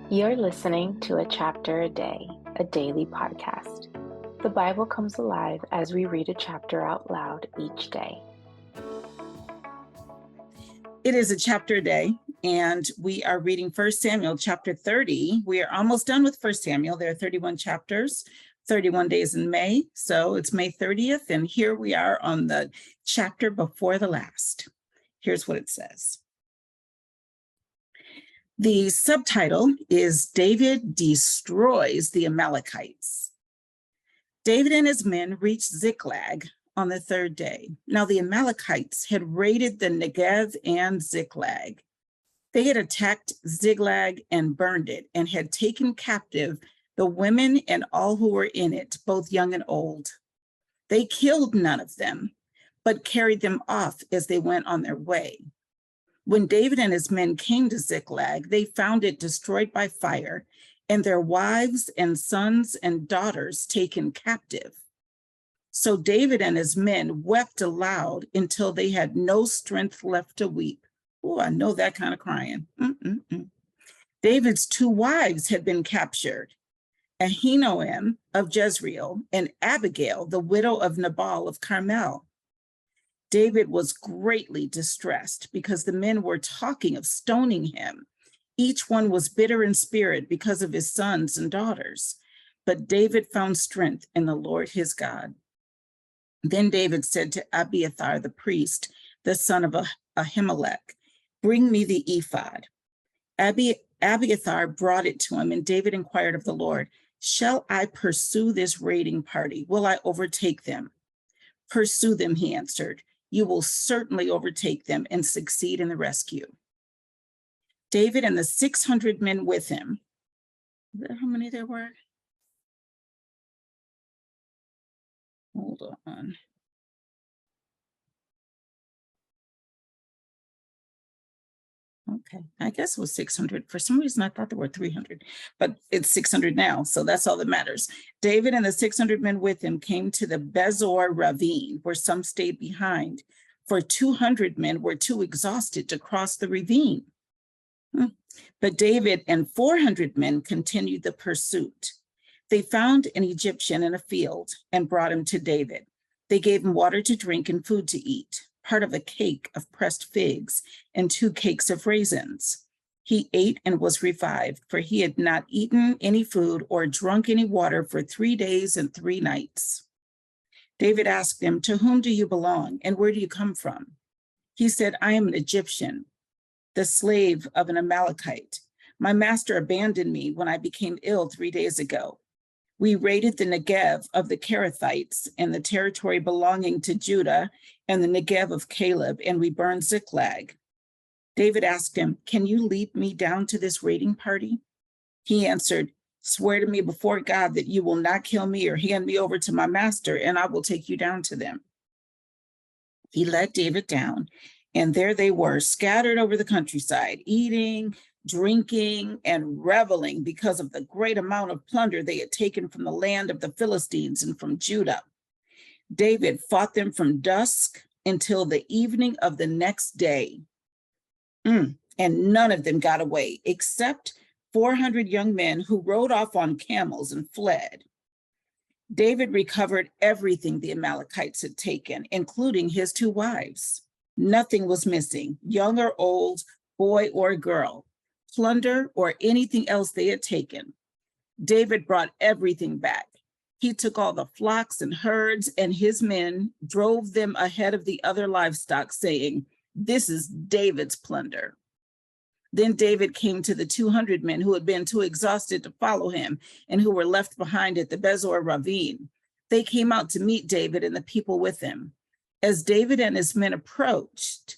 You're listening to A Chapter a Day, a daily podcast. The Bible comes alive as we read a chapter out loud each day. It is a chapter a day, and we are reading 1 Samuel chapter 30. We are almost done with 1 Samuel. There are 31 chapters, 31 days in May. So it's May 30th, and here we are on the chapter before the last. Here's what it says. The subtitle is David Destroys the Amalekites. David and his men reached Ziklag on the third day. Now the Amalekites had raided the Negev and Ziklag. They had attacked Ziklag and burned it and had taken captive the women and all who were in it, both young and old. They killed none of them, but carried them off as they went on their way. When David and his men came to Ziklag, they found it destroyed by fire, and their wives and sons and daughters taken captive. So David and his men wept aloud until they had no strength left to weep. Oh, I know that kind of crying. David's two wives had been captured, Ahinoam of Jezreel and Abigail, the widow of Nabal of Carmel. David was greatly distressed because the men were talking of stoning him. Each one was bitter in spirit because of his sons and daughters. But David found strength in the Lord his God. Then David said to Abiathar the priest, the son of Ahimelech, "Bring me the ephod." Abiathar brought it to him, and David inquired of the Lord, "Shall I pursue this raiding party? Will I overtake them?" "Pursue them," he answered. "You will certainly overtake them and succeed in the rescue." David and the 600 men with him, is that how many there were? Hold on. Okay, I guess it was 600. For some reason, I thought there were 300, but it's 600 now, so that's all that matters. David and the 600 men with him came to the Bezor ravine, where some stayed behind, for 200 men were too exhausted to cross the ravine. But David and 400 men continued the pursuit. They found an Egyptian in a field and brought him to David. They gave him water to drink and food to eat, part of a cake of pressed figs and 2 cakes of raisins. He ate and was revived, for he had not eaten any food or drunk any water for 3 days and 3 nights. David asked him, "To whom do you belong, and where do you come from?" He said, "I am an Egyptian, the slave of an Amalekite. My master abandoned me when I became ill 3 days ago. We raided the Negev of the Kerethites and the territory belonging to Judah and the Negev of Caleb, and we burned Ziklag." David asked him, "Can you lead me down to this raiding party?" He answered, "Swear to me before God that you will not kill me or hand me over to my master, and I will take you down to them." He led David down, and there they were, scattered over the countryside, eating, drinking, and reveling because of the great amount of plunder they had taken from the land of the Philistines and from Judah. David fought them from dusk until the evening of the next day. And none of them got away, except 400 young men who rode off on camels and fled. David recovered everything the Amalekites had taken, including his 2 wives. Nothing was missing, young or old, boy or girl, plunder or anything else they had taken. David brought everything back. He took all the flocks and herds, and his men drove them ahead of the other livestock, saying, "This is David's plunder." Then David came to the 200 men who had been too exhausted to follow him and who were left behind at the Bezor ravine. They came out to meet David and the people with him. As David and his men approached,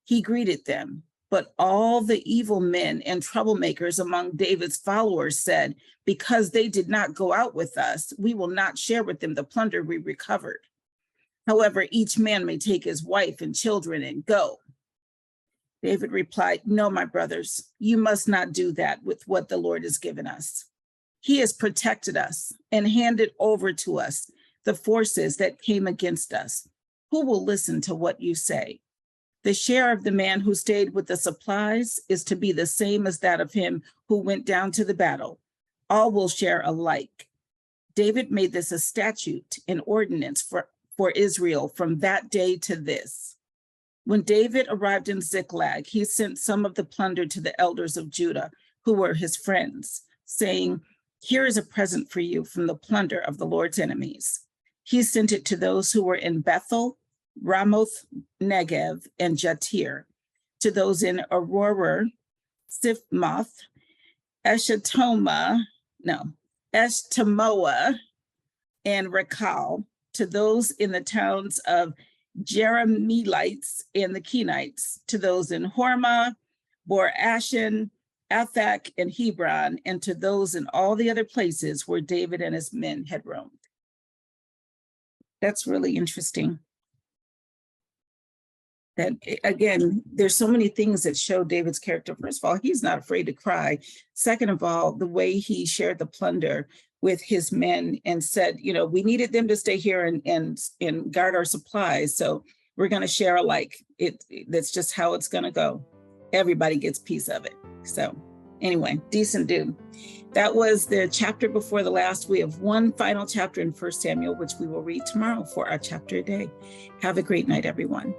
he greeted them. But all the evil men and troublemakers among David's followers said, "Because they did not go out with us, we will not share with them the plunder we recovered. However, each man may take his wife and children and go." David replied, "No, my brothers, you must not do that with what the Lord has given us. He has protected us and handed over to us the forces that came against us. Who will listen to what you say?" The share of the man who stayed with the supplies is to be the same as that of him who went down to the battle. All will share alike. David made this a statute, an ordinance for Israel from that day to this. When David arrived in Ziklag, he sent some of the plunder to the elders of Judah, who were his friends, saying, "Here is a present for you from the plunder of the Lord's enemies." He sent it to those who were in Bethel, Ramoth Negev, and Jatir, to those in Aroer, Sifmoth, Eshtemoa, and Rekal, to those in the towns of Jerahmeelites and the Kenites, to those in Hormah, Bor Ashan, Athak, and Hebron, and to those in all the other places where David and his men had roamed. That's really interesting. That, again, there's so many things that show David's character. First of all, he's not afraid to cry. Second of all, the way he shared the plunder with his men and said, we needed them to stay here and guard our supplies. So we're going to share alike. That's just how it's going to go. Everybody gets a piece of it. So anyway, decent dude. That was the chapter before the last. We have one final chapter in 1 Samuel, which we will read tomorrow for our chapter a day. Have a great night, everyone.